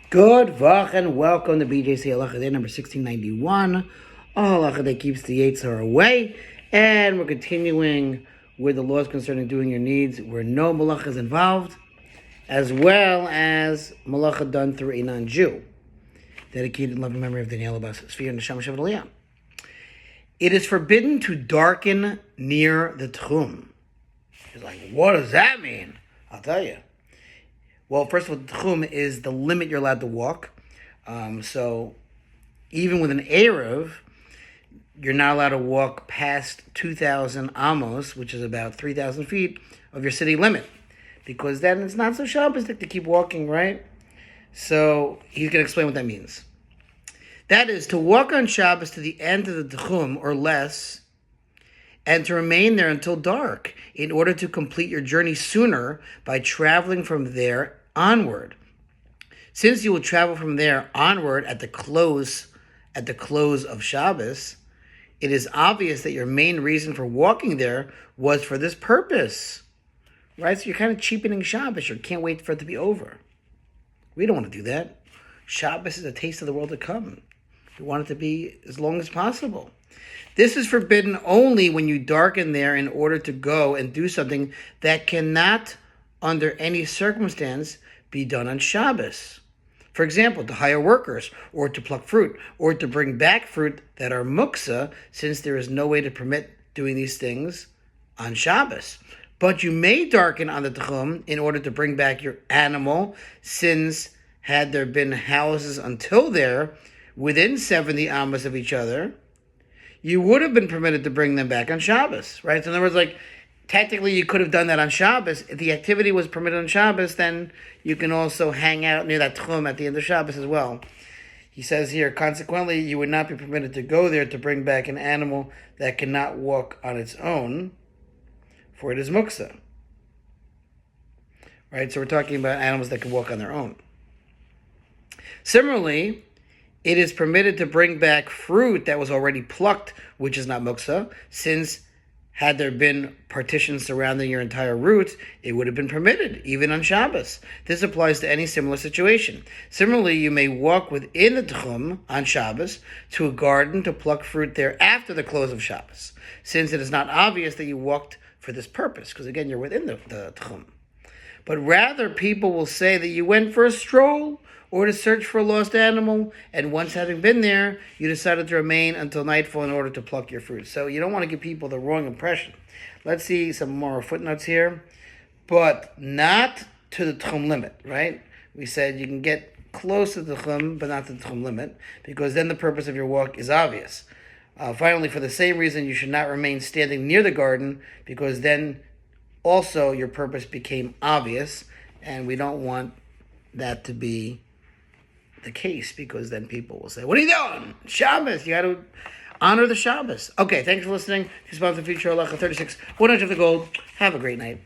Good vach and welcome to BJC Halacha A number 1691. A halacha that keeps the Yetzer Hara away. And we're continuing with the laws concerning doing your needs where no malacha is involved, as well as malacha done through a non-Jew. Dedicated in loving memory of Daniella, Tzvi Neshama, Aliyah. It is forbidden to darken near the tchum. He's like, what does that mean? I'll tell you. Well, first of all, the tchum is the limit you're allowed to walk. So even with an Erev, you're not allowed to walk past 2,000 amos, which is about 3,000 feet of your city limit. Because then it's not so Shabbos-like to keep walking, right? So he's going to explain what that means. That is, to walk on Shabbos to the end of the tchum or less, and to remain there until dark in order to complete your journey sooner by traveling from there onward. Since you will travel from there onward at the close of Shabbos, it is obvious that your main reason for walking there was for this purpose. Right? So you're kind of cheapening Shabbos. You can't wait for it to be over. We don't want to do that. Shabbos is a taste of the world to come. We want it to be as long as possible. This is forbidden only when you darken there in order to go and do something that cannot, under any circumstance, be done on Shabbos. For example, to hire workers, or to pluck fruit, or to bring back fruit that are muksa, since there is no way to permit doing these things on Shabbos. But you may darken on the tchum in order to bring back your animal, since had there been houses until there, within 70 amos of each other, you would have been permitted to bring them back on Shabbos, right? So in other words, technically you could have done that on Shabbos. If the activity was permitted on Shabbos, then you can also hang out near that tchum at the end of Shabbos as well. He says here, consequently, you would not be permitted to go there to bring back an animal that cannot walk on its own, for it is muksa. Right? So we're talking about animals that can walk on their own. Similarly, it is permitted to bring back fruit that was already plucked, which is not muksa, since had there been partitions surrounding your entire route, it would have been permitted, even on Shabbos. This applies to any similar situation. Similarly, you may walk within the tchum on Shabbos to a garden to pluck fruit there after the close of Shabbos, since it is not obvious that you walked for this purpose, because again, you're within the tchum. But rather, people will say that you went for a stroll or to search for a lost animal, and once having been there, you decided to remain until nightfall in order to pluck your fruit. So you don't want to give people the wrong impression. Let's see some more footnotes here. But not to the tchum limit, right? We said you can get close to the tchum, but not to the tchum limit, because then the purpose of your walk is obvious. Finally, for the same reason, you should not remain standing near the garden, because then also your purpose became obvious, and we don't want that to be the case, because then people will say, what are you doing? Shabbos, you got to honor the Shabbos. Okay, thanks for listening. This is about the future Halacha 36, 100 of the gold. Have a great night.